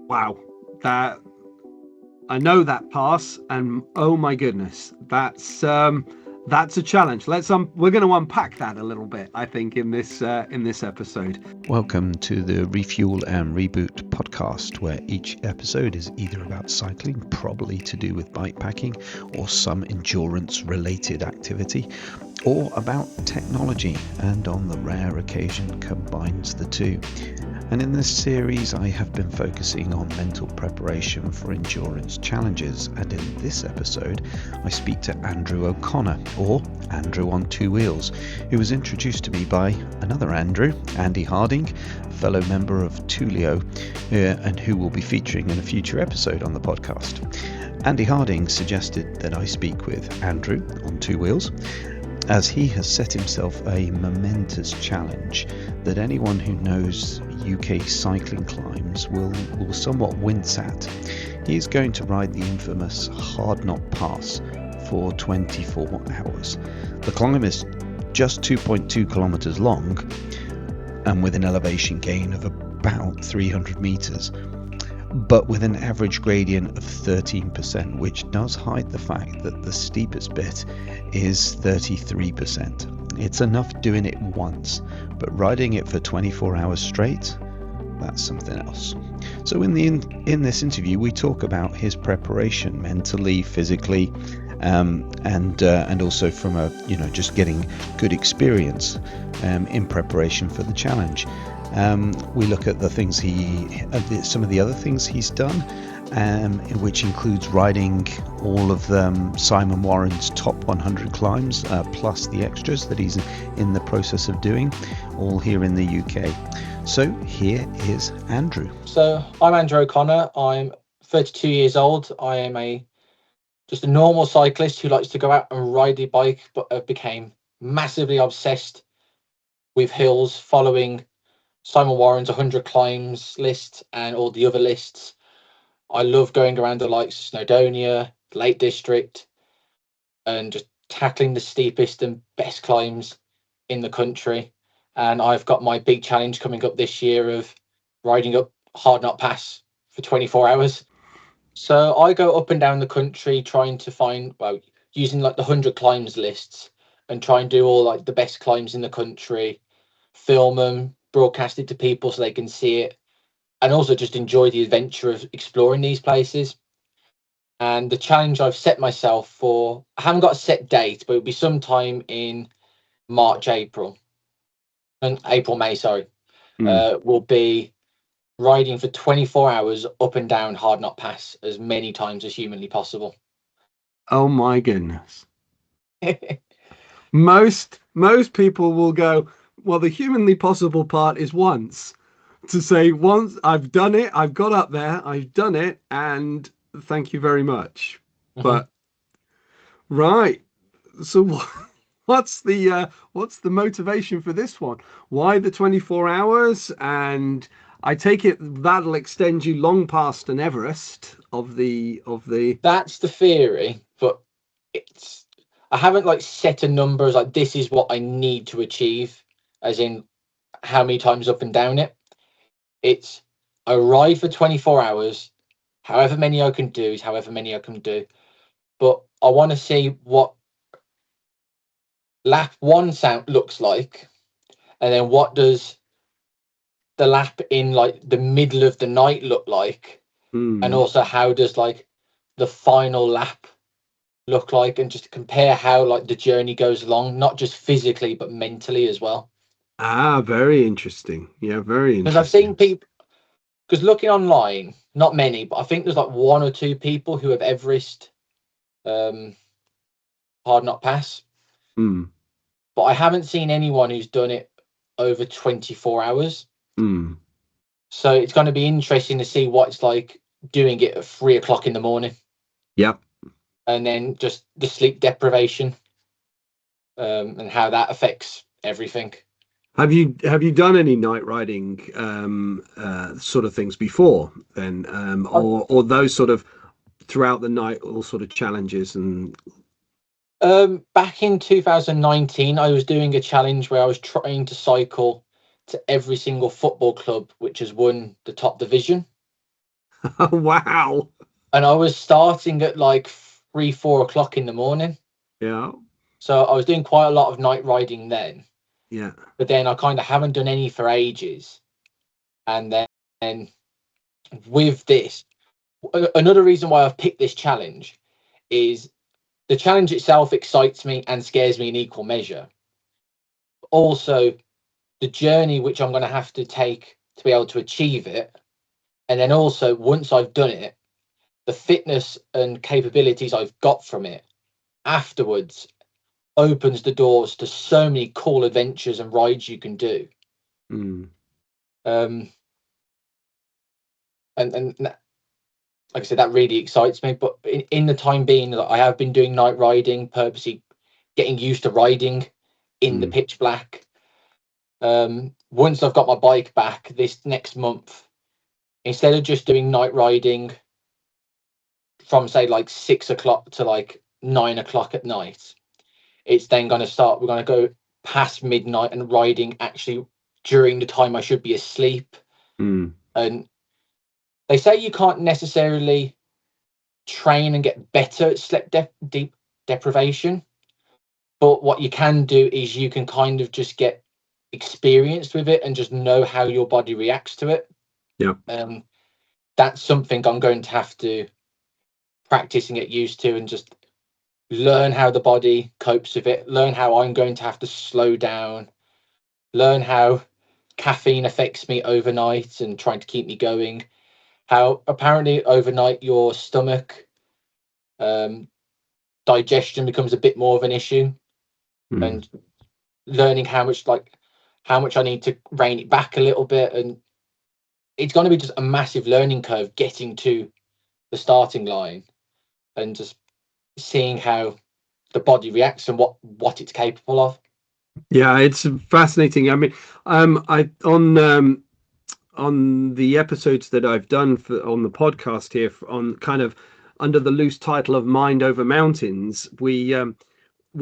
Wow, that I know that pass, and oh my goodness, that's a challenge. We're going to unpack that a little bit, I think, in this episode. Welcome to the Refuel and Reboot podcast, where each episode is either about cycling, probably to do with bikepacking, or some endurance related activity, or about technology, and on the rare occasion combines the two. And in this series, I have been focusing on mental preparation for endurance challenges. And in this episode, I speak to Andrew O'Connor, or Andrewon2Wheels, who was introduced to me by another Andrew, Andy Harding, fellow member of Tulio, and who will be featuring in a future episode on the podcast. Andy Harding suggested that I speak with Andrew on 2Wheels, as he has set himself a momentous challenge that anyone who knows UK cycling climbs will somewhat wince at. He is going to ride the infamous Hardknott Pass for 24 hours. The climb is just 2.2 kilometers long and with an elevation gain of about 300 meters, but with an average gradient of 13%, which does hide the fact that the steepest bit is 33%. It's enough doing it once, but riding it for 24 hours straight, that's something else. So in this interview, we talk about his preparation mentally, physically, and also from just getting good experience in preparation for the challenge. We look at the things some of the other things he's done, which includes riding all of Simon Warren's top 100 climbs, plus the extras that he's in the process of doing, all here in the UK. So here is Andrew. So I'm Andrew O'Connor. I'm 32 years old. I am just a normal cyclist who likes to go out and ride a bike, but became massively obsessed with hills, following Simon Warren's 100 climbs list and all the other lists. I love going around the likes of Snowdonia, Lake District, and just tackling the steepest and best climbs in the country. And I've got my big challenge coming up this year of riding up Hardknott Pass for 24 hours. So I go up and down the country trying to find, using like the 100 climbs lists, and try and do all like the best climbs in the country, film them, broadcast it to people so they can see it, and also just enjoy the adventure of exploring these places. And the challenge I've set myself for, I haven't got a set date, but it'll be sometime in March, May, sorry, will be riding for 24 hours up and down Hardknott Pass as many times as humanly possible. Oh my goodness. Most people will go, well, the humanly possible part is once. To say once I've done it, I've got up there, I've done it, and thank you very much. Mm-hmm. But right, so what's the motivation for this one? Why the 24 hours? And I take it that'll extend you long past an Everest of the. That's the theory, but I haven't like set a number as like this is what I need to achieve, as in how many times up and down it. It's a ride for 24 hours. However many I can do is however many I can do. But I want to see what lap one looks like, and then what does the lap in like the middle of the night look like, and also how does like the final lap look like, and just compare how like the journey goes along, not just physically but mentally as well. Very interesting. Yeah, very interesting. Because I've seen people, because looking online, not many, but I think there's like one or two people who have Everest Hardknott Pass. But I haven't seen anyone who's done it over 24 hours. So it's going to be interesting to see what it's like doing it at 3 o'clock in the morning. Yep. And then just the sleep deprivation, and how that affects everything. Have you done any night riding sort of things before then, or those sort of throughout the night, all sort of challenges? And back in 2019, I was doing a challenge where I was trying to cycle to every single football club which has won the top division. Wow. And I was starting at like 3, 4 o'clock in the morning. Yeah. So I was doing quite a lot of night riding then. Yeah. But then I kind of haven't done any for ages. And then with this, another reason why I've picked this challenge is the challenge itself excites me and scares me in equal measure. Also, the journey which I'm going to have to take to be able to achieve it. And then also, once I've done it, the fitness and capabilities I've got from it afterwards opens the doors to so many cool adventures and rides you can do. Mm. Um, and like I said, that really excites me. But in the time being, that I have been doing night riding, purposely getting used to riding in the Mm. pitch black. Once I've got my bike back this next month, instead of just doing night riding from say like 6 o'clock to like 9 o'clock at night, it's then going to start. We're going to go past midnight and riding actually during the time I should be asleep. Mm. And they say you can't necessarily train and get better at deep deprivation, but what you can do is you can kind of just get experienced with it and just know how your body reacts to it. Yeah. That's something I'm going to have to practice and get used to, and just learn how the body copes with it, learn how I'm going to have to slow down, learn how caffeine affects me overnight and trying to keep me going, how apparently overnight your stomach um, digestion becomes a bit more of an issue, Mm. and learning how much I need to rein it back a little bit. And it's going to be just a massive learning curve getting to the starting line and just seeing how the body reacts and what it's capable of. Yeah, it's fascinating. I mean, I on the episodes that I've done for on the podcast here on kind of under the loose title of Mind Over Mountains, we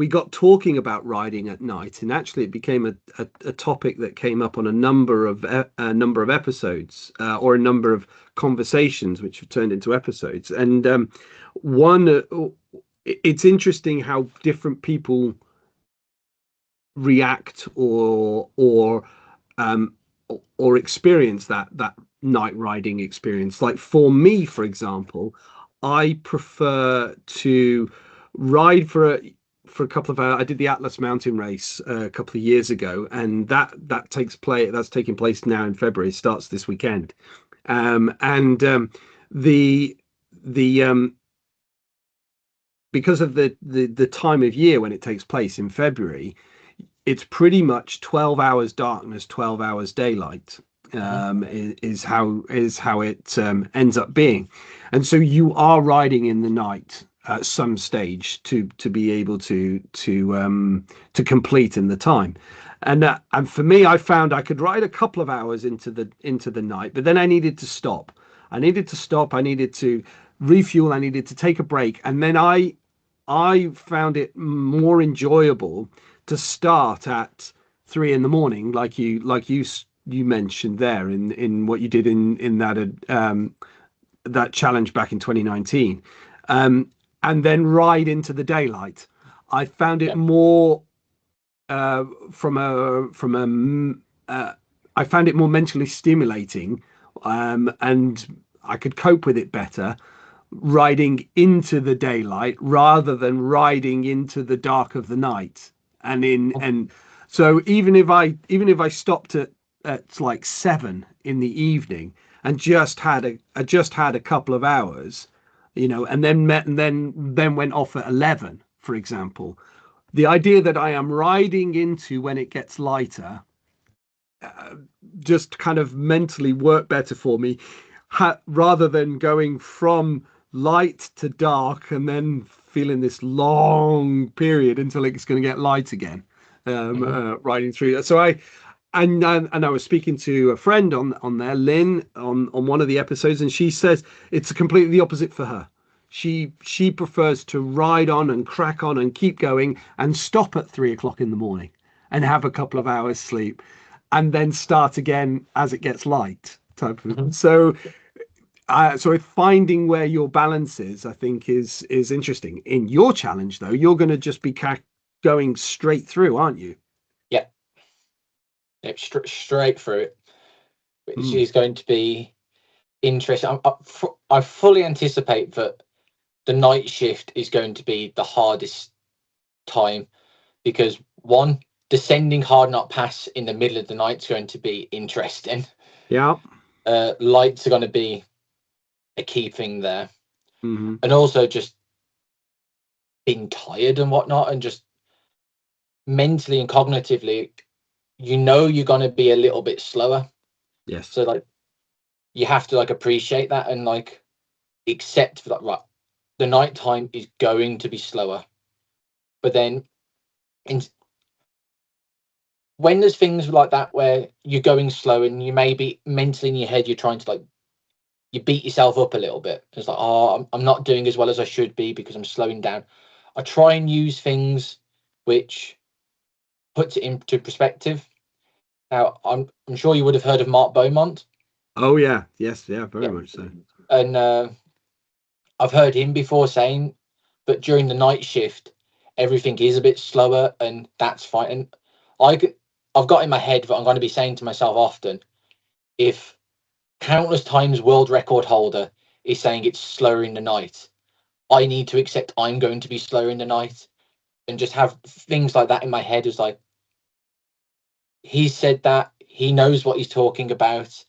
got talking about riding at night, and actually it became a topic that came up on a number of episodes or a number of conversations which have turned into episodes. And one it's interesting how different people react um or experience that night riding experience. Like for me, for example, I prefer to ride for a couple of hours. I did the Atlas Mountain Race a couple of years ago, and that's taking place now in February. It starts this weekend. And the the Because of the time of year when it takes place in February, it's pretty much 12 hours darkness, 12 hours daylight. Mhm. Is how it ends up being. And so you are riding in the night at some stage to be able to complete in the time. And for me, I found I could ride a couple of hours into the night, but then I needed to stop. I needed to refuel. I needed to take a break. And then I found it more enjoyable to start at 3 in the morning, like you mentioned there in what you did in that challenge back in 2019, um, and then ride into the daylight. I found it Yeah. more uh, from a from a I found it more mentally stimulating, and I could cope with it better riding into the daylight rather than riding into the dark of the night. And so even if I stopped at like 7 in the evening and just had a couple of hours, and then met and then went off at 11, for example, the idea that I am riding into when it gets lighter just kind of mentally work better for me, rather than going from light to dark and then feeling this long period until it's going to get light again, Mhm. riding through that. So I was speaking to a friend on there, Lynn, on one of the episodes, and she says it's completely the opposite for her. She prefers to ride on and crack on and keep going and stop at 3 o'clock in the morning and have a couple of hours sleep and then start again as it gets light type of. Mhm. So So finding where your balance is, I think, is interesting. In your challenge, though, you're going to just be going straight through, aren't you? Yeah, straight through it, which Mm. is going to be interesting. I fully anticipate that the night shift is going to be the hardest time, because one, descending Hardknott Pass in the middle of the night is going to be interesting. Yeah. Lights are going to be a key thing there, Hmm. and also just being tired and whatnot, and just mentally and cognitively, you're going to be a little bit slower. Yes. So like, you have to like appreciate that and like accept that, right, the nighttime is going to be slower. But then in, when there's things like that where you're going slow and you maybe mentally in your head you're trying to like, you beat yourself up a little bit. It's like, oh, I'm not doing as well as I should be because I'm slowing down. I try and use things which puts it into perspective. Now, I'm sure you would have heard of Mark Beaumont. Oh yeah. Yes. Yeah. Very Yeah, much so. and I've heard him before saying, but during the night shift, everything is a bit slower, and that's fine. And I could, I've got in my head that I'm going to be saying to myself often, if countless times world record holder is saying it's slower in the night, I need to accept I'm going to be slower in the night, and just have things like that in my head. Is like, he said that, he knows what he's talking about.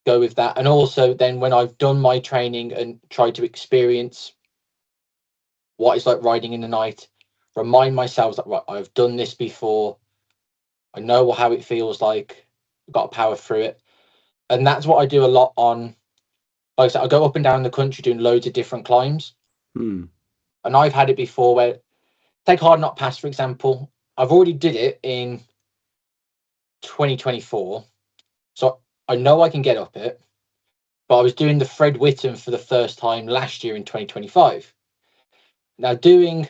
Go with that. And also, then when I've done my training and tried to experience what it's like riding in the night, remind myself that, right, I've done this before. I know how it feels like. I've got to power through it. And that's what I do a lot on, like I said, I go up and down the country doing loads of different climbs. Hmm. And I've had it before where, take Hardknott Pass, for example. I've already did it in 2024. So I know I can get up it. But I was doing the Fred Whitton for the first time last year in 2025. Now, doing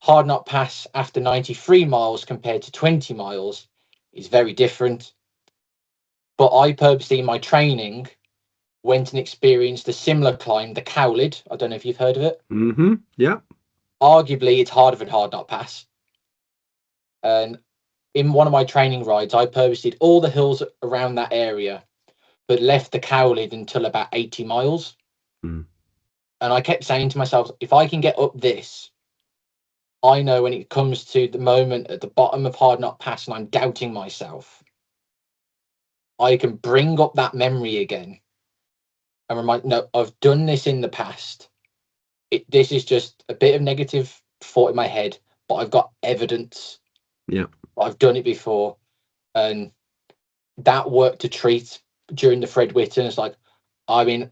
Hardknott Pass after 93 miles compared to 20 miles is very different. But I purposely, in my training, went and experienced a similar climb, the Cowlid. I don't know if you've heard of it. Mm-hmm. Yeah. Arguably, it's harder than Hardknott Pass. And in one of my training rides, I purposely did all the hills around that area, but left the Cowlid until about 80 miles. Mm. And I kept saying to myself, if I can get up this, I know when it comes to the moment at the bottom of Hardknott Pass and I'm doubting myself, I can bring up that memory again and remind, no, I've done this in the past. This is just a bit of negative thought in my head, but I've got evidence. Yeah. I've done it before. And that worked to treat during the Fred Whitton. It's like, I'm in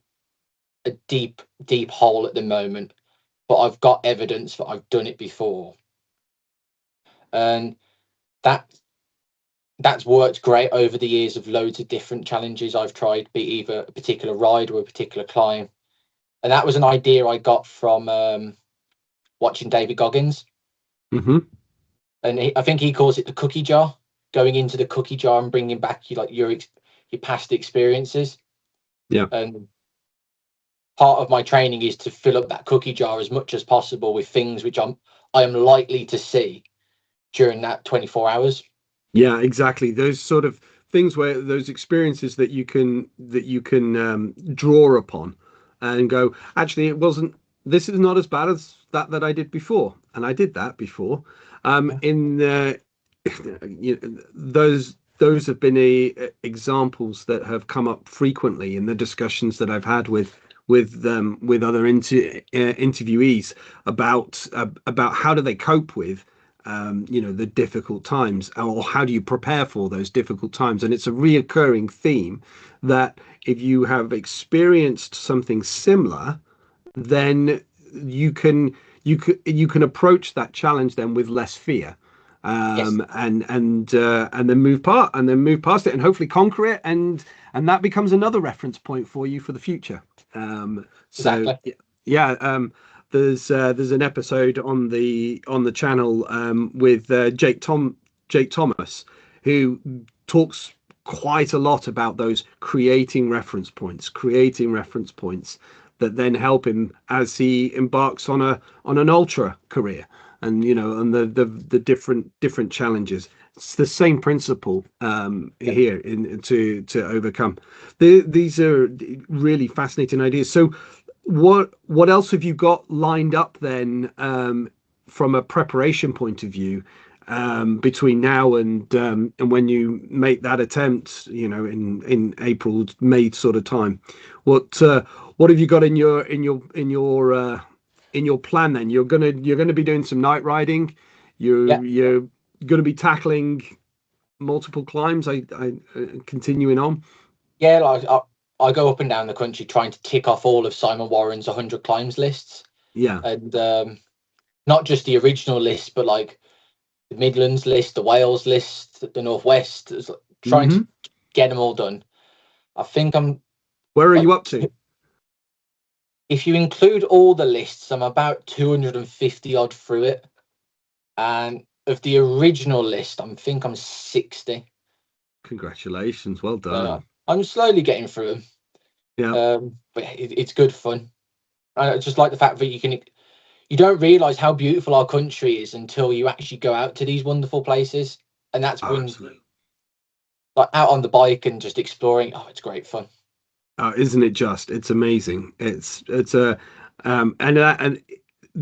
a deep, deep hole at the moment, but I've got evidence that I've done it before. And that that's worked great over the years of loads of different challenges I've tried, be either a particular ride or a particular climb. And that was an idea I got from watching David Goggins. Mm-hmm. And I think he calls it the cookie jar, going into the cookie jar and bringing back your past experiences. Yeah. And part of my training is to fill up that cookie jar as much as possible with things which I am likely to see during that 24 hours. Yeah, exactly. Those sort of things where those experiences that you can draw upon and go, actually, it wasn't. This is not as bad as that I did before, and I did that before. Yeah. In those have been examples that have come up frequently in the discussions that I've had with other interviewees about how do they cope with the difficult times, or how do you prepare for those difficult times. And it's a reoccurring theme that if you have experienced something similar, then you can approach that challenge then with less fear, Yes, and then move past it and hopefully conquer it, and that becomes another reference point for you for the future. So exactly. yeah, there's an episode on the channel with Jake Thomas, who talks quite a lot about those creating reference points that then help him as he embarks on an ultra career, and and the different challenges. It's the same principle here to overcome. These are really fascinating ideas. So what else have you got lined up then, from a preparation point of view, between now and when you make that attempt, in April, May sort of time? What have you got in your plan then? You're gonna be doing some night riding. Yeah, You're gonna be tackling multiple climbs. I continuing on. yeah. Like I go up and down the country trying to tick off all of Simon Warren's 100 climbs lists, Yeah. and not just the original list, but like the Midlands list, the Wales list, the Northwest. It's like trying to Hmm. get them all done. I think I'm Where are like, you up to? if you include all the lists, I'm about 250 odd through it, and of the original list, think I'm 60. Congratulations, well So done. I'm slowly getting through them, Yeah. but it's good fun. I just like the fact that you don't realize how beautiful our country is until you actually go out to these wonderful places, and that's Oh, when, absolutely. like, out on the bike and just exploring. Oh, it's great fun. Isn't it just? It's amazing. It's a and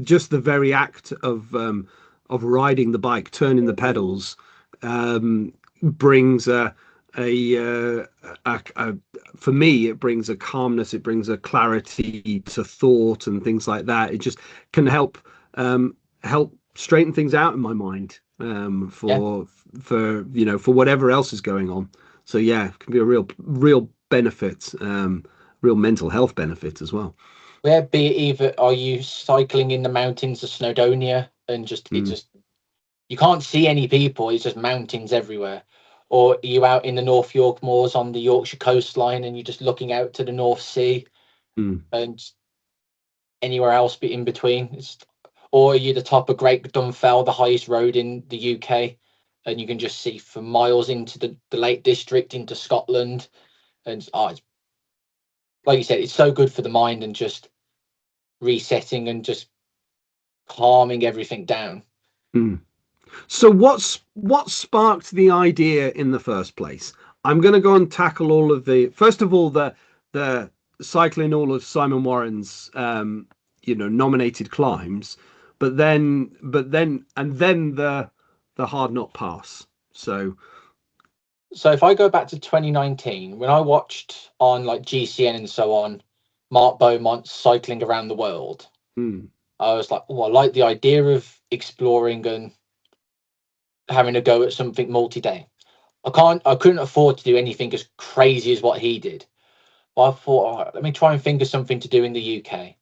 just the very act of riding the bike, turning the pedals, brings a, a for me, it brings a calmness, it brings a clarity to thought and things like that. It just can help straighten things out in my mind, Yeah, for whatever else is going on. So yeah, it can be a real benefit, real mental health benefit as well. where be it either are you cycling in the mountains of Snowdonia and Mm, you can't see any people, it's just mountains everywhere, or are you out in the North York moors on the Yorkshire coastline and you're just looking out to the North Sea mm, and anywhere else be in between. Or are you the top of Great Dunfell, the highest road in the UK, and you can just see for miles into the Lake District, into Scotland. And it's, like you said, it's so good for the mind and just resetting and just calming everything down. mm. So what sparked the idea in the first place? I'm going to go and tackle all of the first of all the cycling all of Simon Warren's nominated climbs, but then the Hardknott Pass. So So if I go back to 2019, when I watched on like GCN and so on, Mark Beaumont cycling around the world, mm, I was like, oh, I like the idea of exploring and having a go at something multi-day. I couldn't afford to do anything as crazy as what he did. But I thought, all right, let me try and think of something to do in the UK.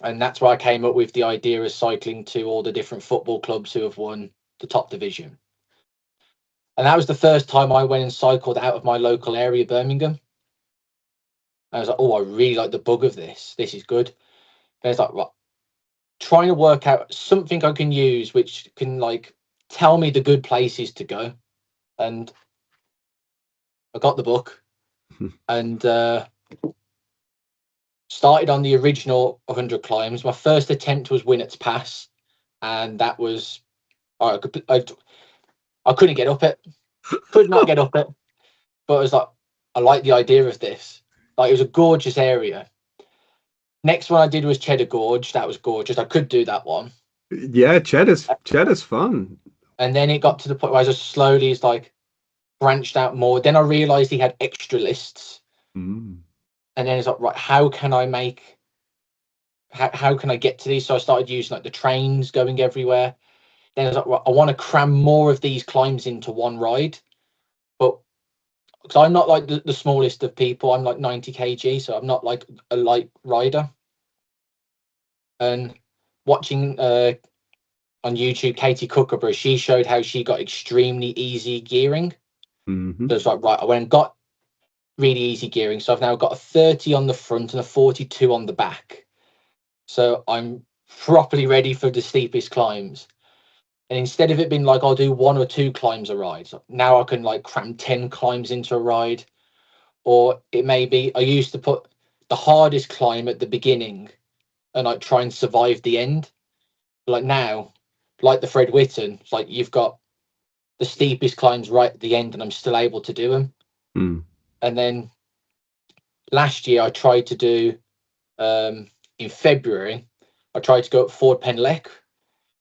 And that's where I came up with the idea of cycling to all the different football clubs who have won the top division. And that was the first time I went and cycled out of my local area, Birmingham. I was like, oh, I really like the bug of this. This is good. And it's like, right, trying to work out something I can use which can like tell me the good places to go. And I got the book and started on the original 100 climbs. My first attempt was Winnett's Pass, and that was I couldn't get up it, could not get up it. But I was like, I like the idea of this. Like, it was a gorgeous area. Next one I did was Cheddar Gorge. That was gorgeous. I could do that one. yeah, cheddar's fun. And then it got to the point where I just slowly like branched out more. Then I realized he had extra lists. Mm, And then it's like, right, how can I make how can I get to these? So I started using like the trains going everywhere. Then I was like, right, I want to cram more of these climbs into one ride. But because I'm not like the smallest of people, I'm like 90 kg, so I'm not like a light rider. And watching on YouTube, Katie Kookaburra, she showed how she got extremely easy gearing. hmm. So it's like, right, I went and got really easy gearing. So I've now got a 30 on the front and a 42 on the back. So I'm properly ready for the steepest climbs. And instead of it being like I'll do 1 or 2 climbs a ride, now I can like cram 10 climbs into a ride. Or it may be I used to put the hardest climb at the beginning and like try and survive the end. Like now, like the Fred Whitten, it's like you've got the steepest climbs right at the end and I'm still able to do them. Mm. And then last year I tried to do in February, I tried to go up Ford Penlec,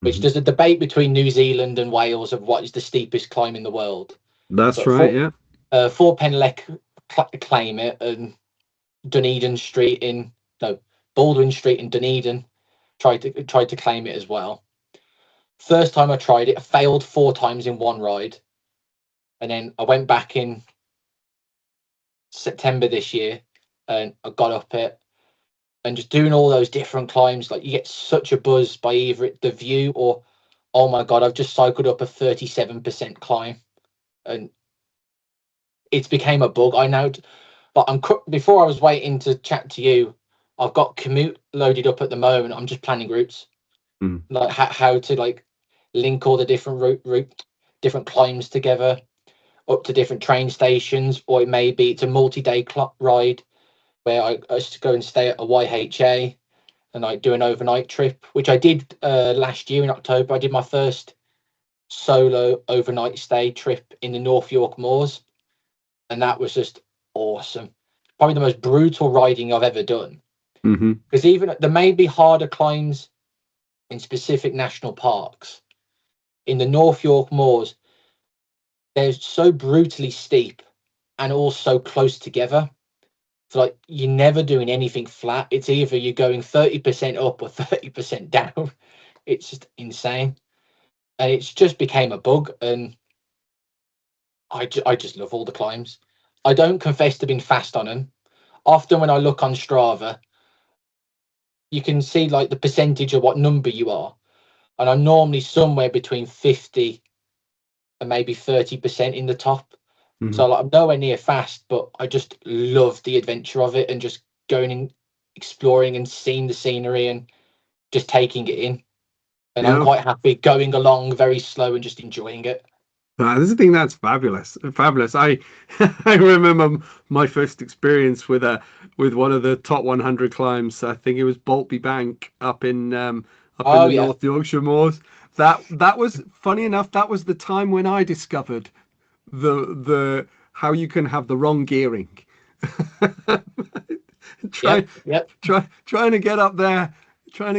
which there's a debate between New Zealand and Wales of what is the steepest climb in the world. That's But right, yeah. Ford Penlec claim it, and Dunedin Street in no Baldwin Street in Dunedin tried to claim it as well. First time I tried it, I failed 4 times in one ride, and then I went back in September this year, and I got up it, and just doing all those different climbs, like you get such a buzz by either the view or, oh my god, I've just cycled up a 37% climb, and it's became a bug. I know, but before I was waiting to chat to you, I've got Commute loaded up at the moment. I'm just planning routes, Mm. like how to like link all the different different climbs together up to different train stations, or it may be it's a multi-day ride where I just go and stay at a YHA and I do an overnight trip, which I did last year in October. I did my first solo overnight stay trip in the North York Moors, and that was just awesome. Probably the most brutal riding I've ever done. Mm-hmm. Because even there may be harder climbs in specific national parks. In the North York Moors, they're so brutally steep and all so close together. So like you're never doing anything flat. It's either you're going 30% up or 30% down. It's just insane. And it's just became a bug. And I just love all the climbs. I don't confess to being fast on them. Often when I look on Strava, you can see like the percentage of what number you are. And I'm normally somewhere between 50 and maybe 30% in the top. Mm-hmm. So like, I'm nowhere near fast, but I just love the adventure of it and just going and exploring and seeing the scenery and just taking it in. And I'm Yeah. quite happy going along very slow and just enjoying it. This is a thing that's fabulous, fabulous. I I remember my first experience with one of the top 100 climbs. I think it was Boltby Bank up in Oh the yeah. North Yorkshire moors. That was funny enough. That was the time when I discovered the how you can have the wrong gearing. Yep. try Yep. trying to get up there, on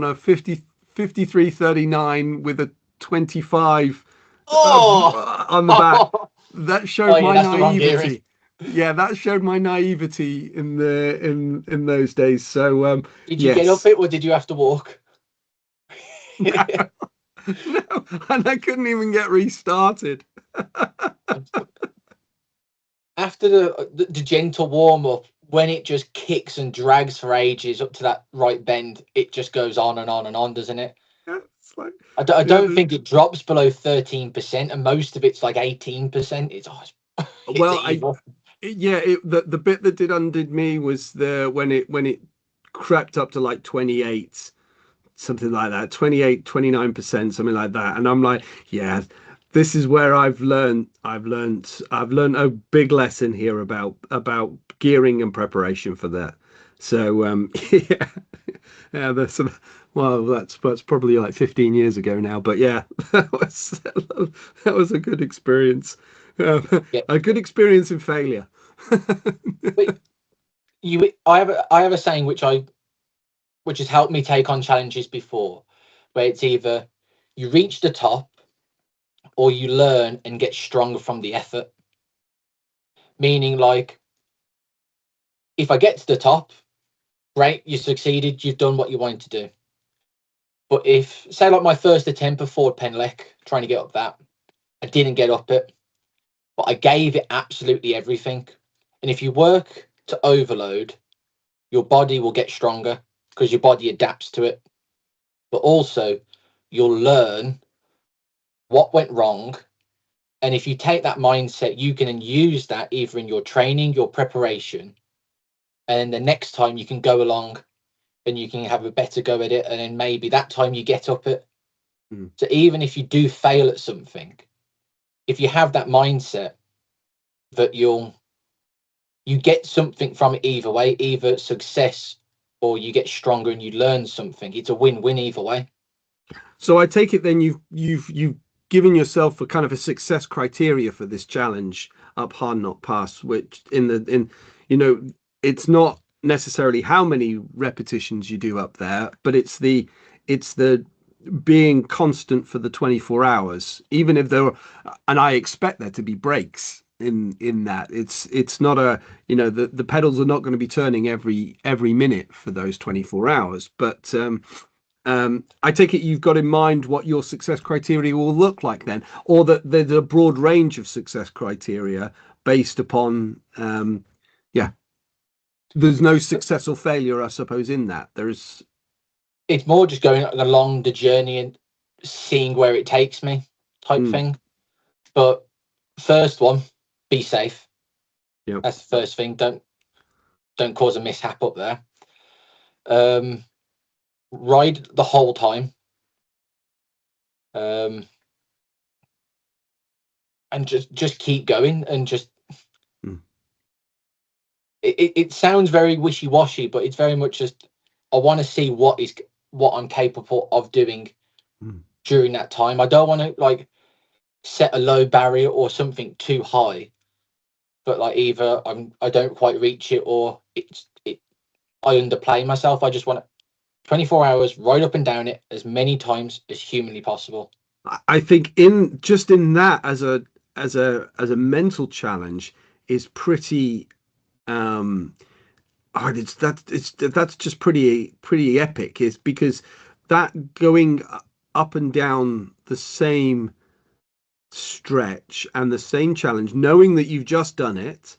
a 5339 with a 25 Oh, on the back. oh That showed yeah, my that's the wrong gearing. naivety. Yeah, that showed my naivety in those days. So Did you get up yes. it or did you have to walk? No, and I couldn't even get restarted. After the gentle warm up, when it just kicks and drags for ages up to that right bend, it just goes on and on and on, doesn't it? Yeah, it's like I yeah, don't think it drops below 13%, and most of it's like 18%. It's it's well, I evil. yeah, the bit that did undid me was the when it crept up to like 28, something like that, 29%, something like that. And I'm like, yeah, this is where I've learned a big lesson here about gearing and preparation for that. So yeah, yeah, well, that's probably like 15 years ago now, but yeah, that was a good experience. Yeah, A good experience in failure. but I have a saying which has helped me take on challenges before, where it's either you reach the top or you learn and get stronger from the effort. Meaning, like, if I get to the top, great, you succeeded, you've done what you wanted to do. But if, say, like my first attempt at Ford Penlec, trying to get up that, I didn't get up it, but I gave it absolutely everything. And if you work to overload, your body will get stronger because your body adapts to it. But also, you'll learn what went wrong. And if you take that mindset, you can use that either in your training, your preparation, and the next time you can go along and you can have a better go at it, and then maybe that time you get up at. Mm. So even if you do fail at something, if you have that mindset that you get something from it either way, either success or you get stronger and you learn something. It's a win-win either way. So I take it then you've given yourself a kind of a success criteria for this challenge up Hardknott Pass, which in you know, it's not necessarily how many repetitions you do up there, but it's the being constant for the 24 hours, even if there were, and I expect there to be breaks in that. It's not a, the pedals are not going to be turning every minute for those 24 hours, but I take it you've got in mind what your success criteria will look like then, or that there's a broad range of success criteria based upon, yeah, there's no success or failure, I suppose, in that. There's. It's more just going along the journey and seeing where it takes me type Mm, thing. But first one, be safe. yeah. That's the first thing. Don't cause a mishap up there. Ride the whole time. And just keep going and just Mm, it sounds very wishy-washy, but it's very much just I want to see what I'm capable of doing mm. during that time. I don't want to like set a low barrier or something too high, but like either I don't quite reach it or I underplay myself. I just want 24 hours right up and down it as many times as humanly possible. I think in that as a mental challenge is pretty that's just pretty epic, is because that going up and down the same stretch and the same challenge, knowing that you've just done it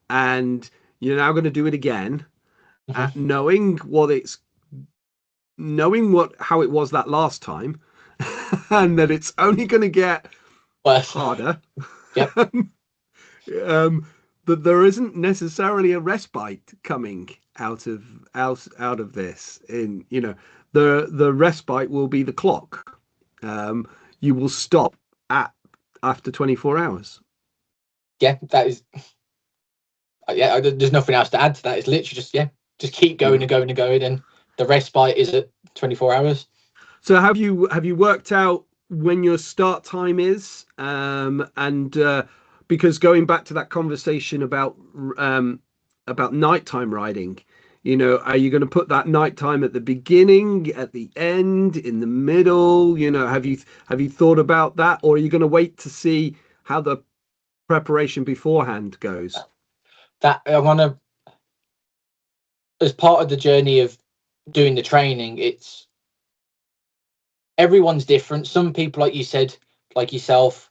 and you're now going to do it again, Mhm. knowing what how it was that last time, and that it's only going to get Well, harder. yep. um, that there isn't necessarily a respite coming out of this. In the respite will be the clock. You will stop at after 24 hours. Yeah, that is. Yeah, there's nothing else to add to that. It's literally just keep going Yeah. and going and going, and the respite is at 24 hours. So have you worked out when your start time is? And because going back to that conversation about nighttime riding, are you going to put that nighttime at the beginning, at the end, in the middle? Have you thought about that, or are you going to wait to see how the preparation beforehand goes? That I want to, as part of the journey of doing the training, it's everyone's different. Some people, like you said, like yourself,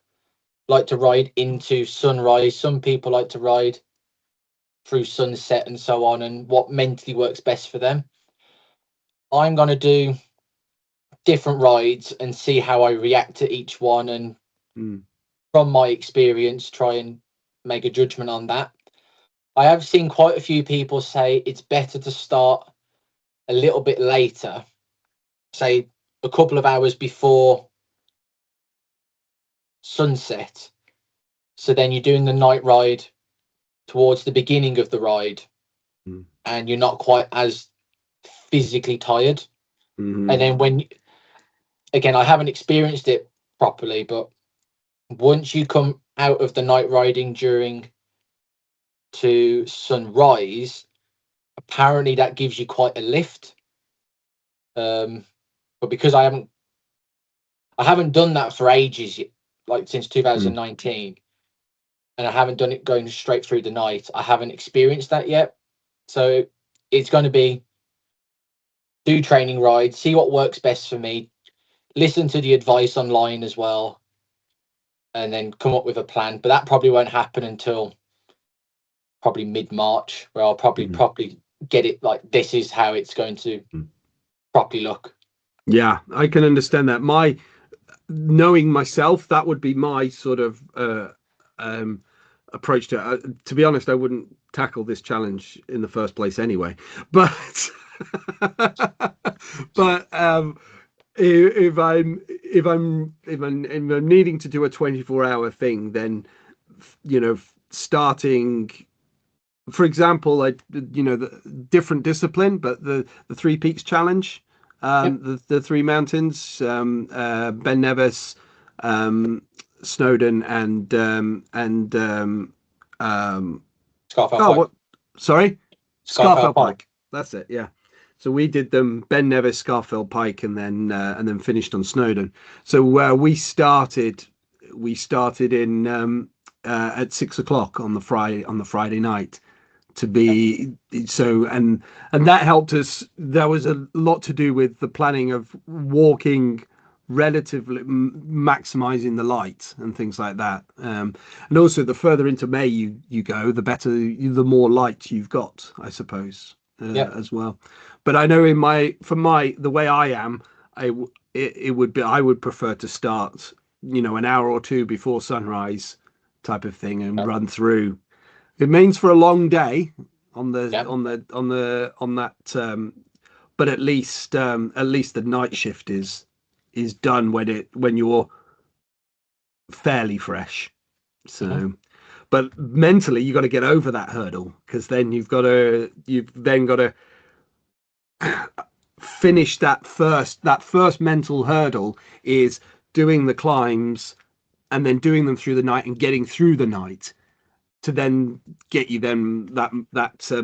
like to ride into sunrise. Some people like to ride through sunset and so on, and what mentally works best for them. I'm going to do different rides and see how I react to each one, and Mm, from my experience, try and make a judgment on that. I have seen quite a few people say it's better to start a little bit later, say a couple of hours before sunset. So then you're doing the night ride towards the beginning of the ride mm, and you're not quite as physically tired. And mhm, then again, I haven't experienced it properly, but once you come out of the night riding during to sunrise, apparently that gives you quite a lift. But because I haven't done that for ages yet, like since mm. 2019, and I haven't done it going straight through the night. I haven't experienced that yet. So it's going to be do training rides, see what works best for me, listen to the advice online as well, and then come up with a plan. But that probably won't happen until probably mid-March, where I'll probably Mhm. properly get it like this is how it's going to Mm. properly look. Yeah, I can understand that. My knowing myself, that would be my sort of um, approach to it. To be honest, I wouldn't tackle this challenge in the first place anyway. But But if I'm needing to do a 24-hour thing, then starting, for example, like the different discipline, but the Three Peaks Challenge, Yep. the three mountains, Ben Nevis, Snowdon, and Scarfell oh, Pike. what? Sorry, Scarfell Scarfell Pike. Pike. That's it. Yeah. So we did them Ben Nevis, Scarfell Pike, and then finished on Snowdon. So we started in at 6 o'clock on the Friday night to Yep. be so and that helped us. There was a lot to do with the planning of walking relatively maximizing the light and things like that, and also the further into May you go, the better the more light you've got, I suppose, Yep. as well. But I know the way I am, it would be, I would prefer to start an hour or two before sunrise type of thing and Yep. run through. It means for a long day on the Yep. on the on the on that, but at least the night shift is done when you're fairly fresh. Mhm. So, but mentally you got to get over that hurdle, because then you've then got to finish that first mental hurdle is doing the climbs and then doing them through the night and getting through the night to then get you then that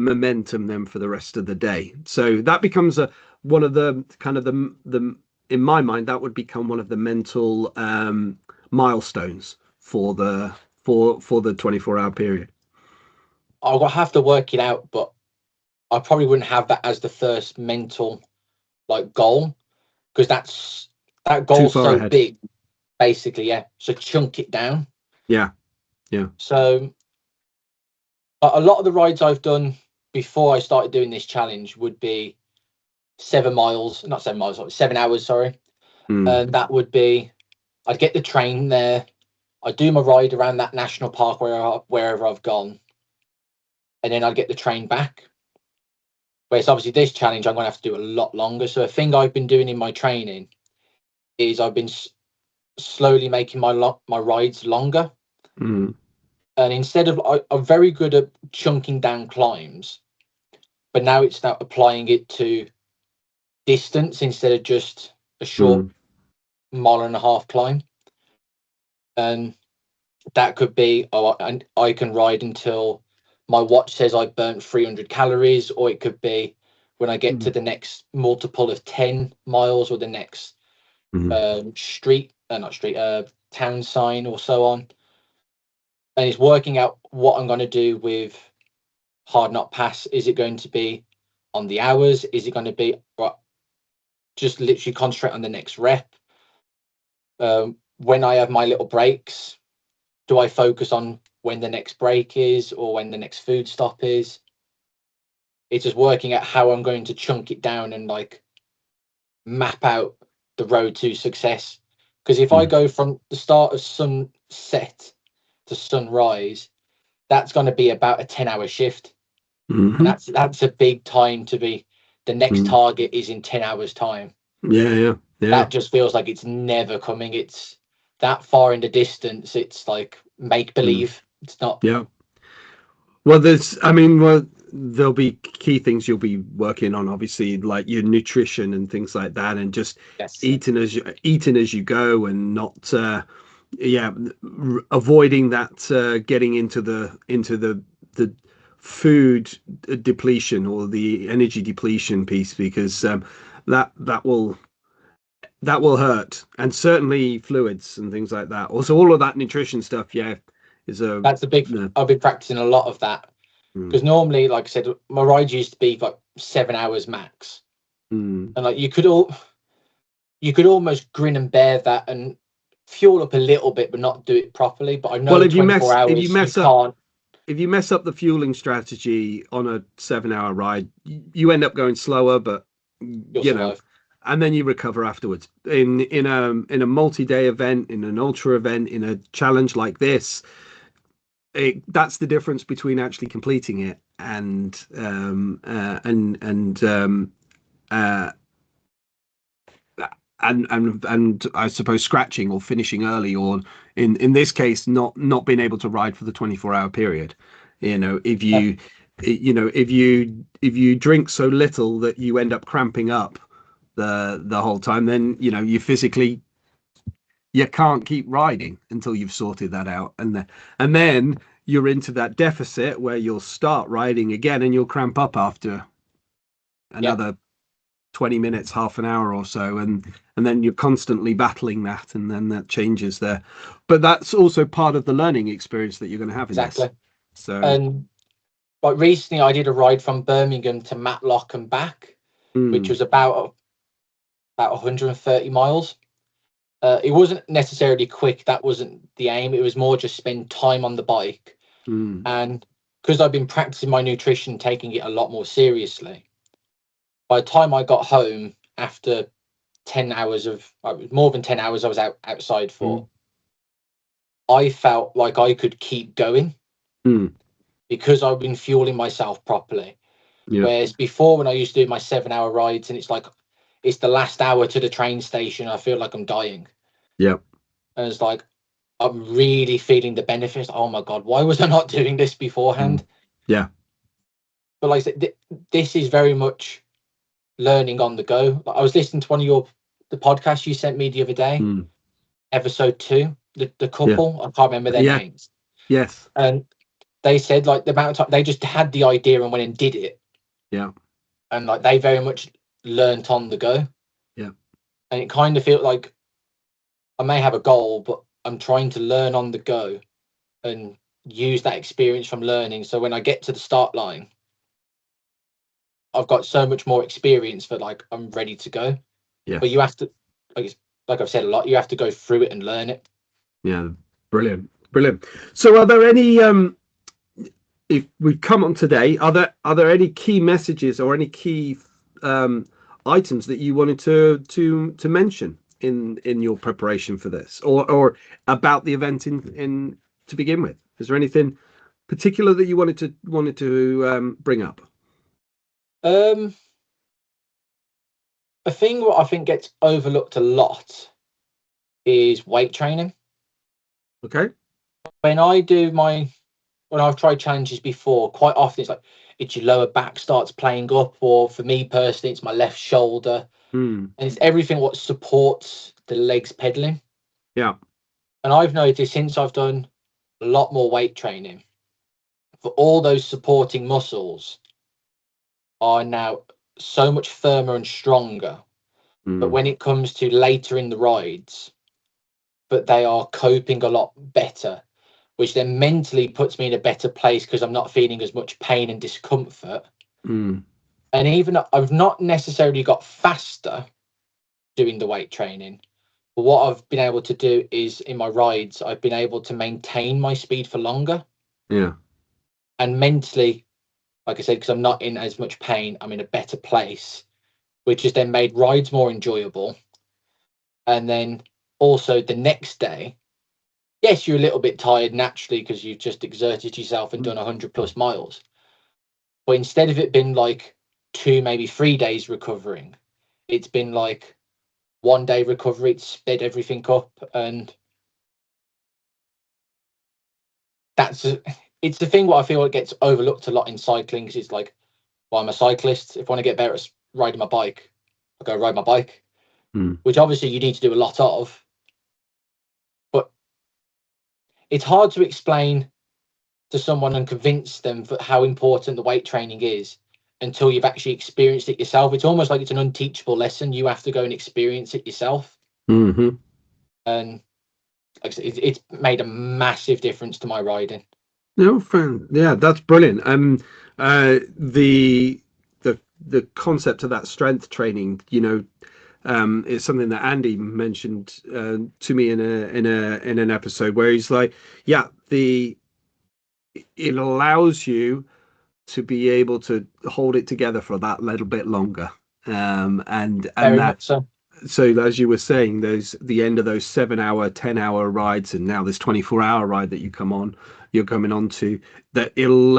momentum then for the rest of the day. So that becomes one of the kind of the in my mind that would become one of the mental milestones for the 24-hour period. I'll have to work it out, but I probably wouldn't have that as the first mental like goal, because that Too goal's far so ahead. big, basically. Yeah. So chunk it down. Yeah, yeah. So a lot of the rides I've done before I started doing this challenge would be 7 miles, not 7 miles, 7 hours, sorry. Mm, And that would be, I'd get the train there, I'd do my ride around that national park wherever I've gone, and then I'd get the train back. Whereas obviously this challenge, I'm going to have to do a lot longer. So a thing I've been doing in my training is I've been slowly making my rides longer. mm, And instead of, I'm very good at chunking down climbs, but now it's now applying it to distance instead of just a short mm, 1.5 mile climb. And that could be, and I can ride until my watch says I burnt 300 calories, or it could be when I get to mm, the next multiple of 10 miles or the next mm, street, not street, town sign or so on. And it's working out what I'm going to do with Hardknott Pass. Is it going to be on the hours? Is it going to be just literally concentrate on the next rep? When I have my little breaks, do I focus on when the next break is or when the next food stop is? It's just working out how I'm going to chunk it down and like map out the road to success. Because if I mm, go from the start of sunset to sunrise, that's going to be about a 10-hour shift. And mhm, that's a big time to be. The next mm. target is in 10 hours time. Yeah, yeah, yeah. That just feels like it's never coming. It's that far in the distance. It's like make Mm, believe. It's not. yeah. Well, there'll be key things you'll be working on, obviously, like your nutrition and things like that, and just Yes. eating as you go, and not, yeah, avoiding that, getting into the food depletion or the energy depletion piece, because that will hurt, and certainly fluids and things like that. Also, all of that nutrition stuff, yeah, is a That's a big. no. I've been practicing a lot of that Mm, because normally, like I said, my rides used to be like 7 hours max, mm. and like you could almost grin and bear that and fuel up a little bit, but not do it properly. But I Well, know if you 24 mess if you hours you mess up can't if you mess up the fueling strategy on a 7-hour ride, you end up going slower, but you'll you know, survive. and then you recover afterwards. In a multi-day event, in an ultra event, in a challenge like this, that's the difference between actually completing it and uh, and I suppose scratching or finishing early, or in this case, not being able to ride for the 24-hour period. You know, Yeah, if you drink so little that you end up cramping up the whole time, then you can't keep riding until you've sorted that out, and then you're into that deficit where you'll start riding again and you'll cramp up after yeah, another 20 minutes, half an hour or so, and then you're constantly battling that, and then that changes there. But that's also part of the learning experience that you're going to have in this. exactly. So And like recently, I did a ride from Birmingham to Matlock and back, which mm, was about 130 miles. It wasn't necessarily quick. That wasn't the aim. It was more just spend time on the bike. mm, And because I've been practicing my nutrition, taking it a lot more seriously, by the time I got home after 10 hours of more than 10 hours I was outside mm, for, I felt like I could keep going mm, because I've been fueling myself properly. yeah, Whereas before, when I used to do my 7 hour rides, and it's like it's the last hour to the train station, I feel like I'm dying. yeah, And it's like I'm really feeling the benefits. Oh my god, why was I not doing this mm, beforehand? yeah, But like I said, this is very much learning on the go. Like, I was listening to one of the podcasts you sent me the other day, mm, episode 2, the yeah, couple. I can't remember their yeah, names, yes, and they said like the amount of time they just had the idea and went and did it, yeah, and like they very much learnt on the go. yeah, And it kind of feels like I may have a goal, but I'm trying to learn on the go and use that experience from learning. So when I get to the start line, I've got so much more experience that like I'm ready to go. But yes, you have to, like, like I've said a lot, you have to go through it and learn it. yeah, brilliant, brilliant. So, are there any if we come on today, are there any key messages or any key um, items that you wanted to mention in your preparation for this, or about the event in to begin with? Is there anything particular that you wanted to bring up? Um, a thing what I think gets overlooked a lot is weight training. Okay. When when I've tried challenges before, quite often it's your lower back starts playing up, or for me personally, it's my left shoulder, Hmm. and it's everything what supports the legs pedaling. Yeah. And I've noticed since I've done a lot more weight training, for all those supporting muscles are now so much firmer and stronger. But Hmm. when it comes to later in the rides, but they are coping a lot better, which then mentally puts me in a better place because I'm not feeling as much pain and discomfort. Hmm. And even I've not necessarily got faster doing the weight training, but what I've been able to do is in my rides, I've been able to maintain my speed for longer. Yeah. And mentally, like I said, because I'm not in as much pain, I'm in a better place, which has then made rides more enjoyable. And then also the next day, yes, you're a little bit tired naturally because you've just exerted yourself and done 100 plus miles. But instead of it being like 2, maybe 3 days recovering, it's been like 1 day recovery. It's sped everything up, and that's it's the thing what I feel it gets overlooked a lot in cycling. Because it's like, well, I'm a cyclist. If I want to get better at riding my bike, I go ride my bike, Hmm. which obviously you need to do a lot of. But it's hard to explain to someone and convince them for how important the weight training is until you've actually experienced it yourself. It's almost like it's an unteachable lesson. You have to go and experience it yourself. Hmm. And like I said, it's made a massive difference to my riding. No, fan. Yeah, that's brilliant. The concept of that strength training, it's something that Andy mentioned to me in an episode where he's like, yeah, the it allows you to be able to hold it together for that little bit longer. And Very that much so. so as you were saying, there's the end of those 7 hour, 10 hour rides, and now this 24-hour ride that you're coming on to, that you'll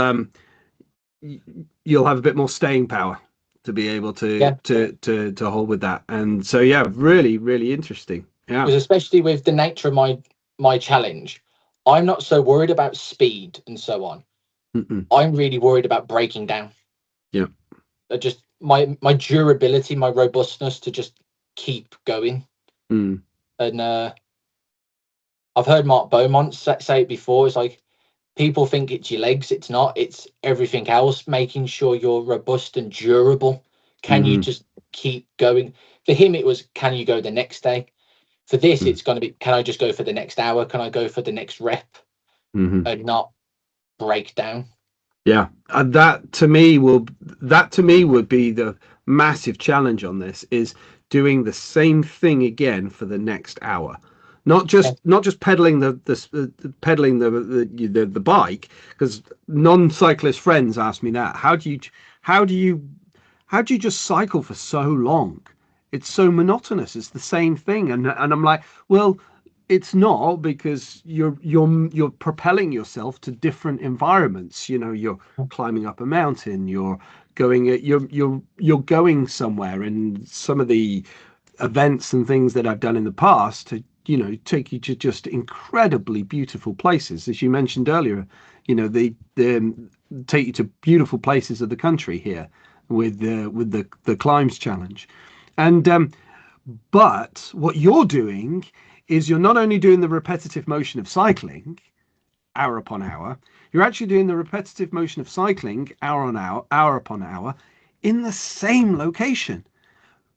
have a bit more staying power to be able Yeah, to hold with that. And so yeah, really, really interesting. Yeah. because especially with the nature of my challenge, I'm not so worried about speed and so on. Mm-mm. I'm really worried about breaking down. Yeah. Just my durability, my robustness to just keep going. Mm. And I've heard Mark Beaumont say it before. It's like people think it's your legs. It's not. It's everything else. Making sure you're robust and durable. Can you Mm-hmm. just keep going? For him, it was, can you go the next day? For this, Mm. it's going to be, can I just go for the next hour? Can I go for the next rep Mm-hmm. and not break down? Yeah, and that to me would be the massive challenge on this, is doing the same thing again for the next hour. Yeah. Not just pedaling pedaling the bike, because non-cyclist friends ask me that. How do you how do you just cycle for so long? It's so monotonous. It's the same thing. And I'm like, well, it's not, because you're propelling yourself to different environments. You know, you're climbing up a mountain, you're going somewhere, and some of the events and things that I've done in the past to, take you to just incredibly beautiful places, as you mentioned earlier. The take you to beautiful places of the country here with the climbs challenge. And but what you're doing is, you're not only doing the repetitive motion of cycling hour upon hour, you're actually doing the repetitive motion of cycling hour upon hour, in the same location.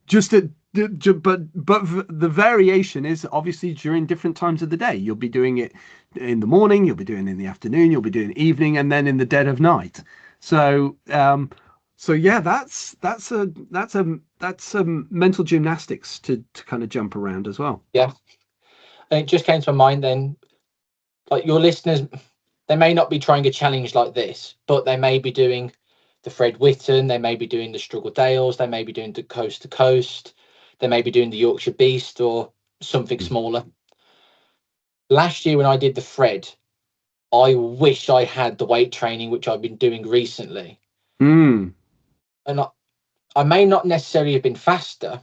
Just at but the variation is obviously during different times of the day. You'll be doing it in the morning, you'll be doing it in the afternoon, you'll be doing it evening, and then in the dead of night. So so yeah, that's a mental gymnastics to kind of jump around as well. Yeah. And it just came to my mind then, like your listeners, they may not be trying a challenge like this, but they may be doing the Fred Whitton, they may be doing the Struggle Dales, they may be doing the Coast to Coast, they may be doing the Yorkshire Beast or something smaller. Last year when I did the Fred, I wish I had the weight training which I've been doing recently. Mm. And I may not necessarily have been faster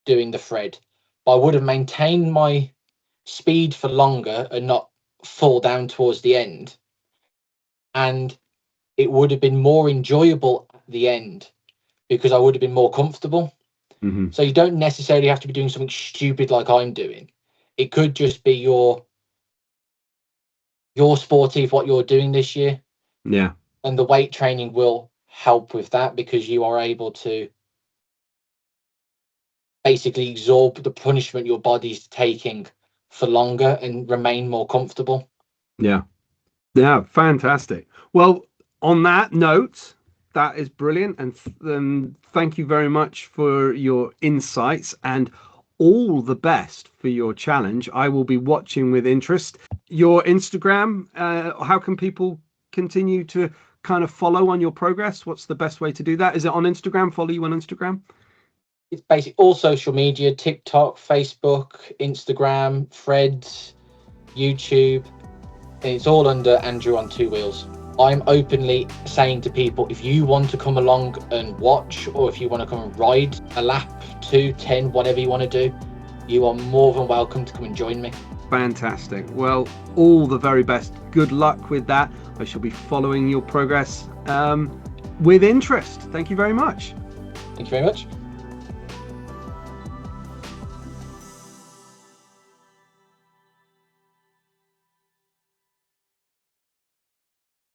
doing the Fred, but I would have maintained my speed for longer and not fall down towards the end. And it would have been more enjoyable at the end because I would have been more comfortable. Hmm. So you don't necessarily have to be doing something stupid like I'm doing. It could just be your sportive what you're doing this year, Yeah. and the weight training will help with that because you are able to basically absorb the punishment your body's taking for longer and remain more comfortable. Yeah. Yeah, fantastic. Well, on that note, that is brilliant. And thank you very much for your insights, and all the best for your challenge. I will be watching with interest. Your Instagram, how can people continue to kind of follow on your progress? What's the best way to do that? Is it on Instagram? Follow you on Instagram? It's basically all social media: TikTok, Facebook, Instagram, Threads, YouTube. And it's all under Andrewon2Wheels. I'm openly saying to people, if you want to come along and watch, or if you want to come and ride a lap, 2, 10, whatever you want to do, you are more than welcome to come and join me. Fantastic. Well, all the very best. Good luck with that. I shall be following your progress with interest. Thank you very much. Thank you very much.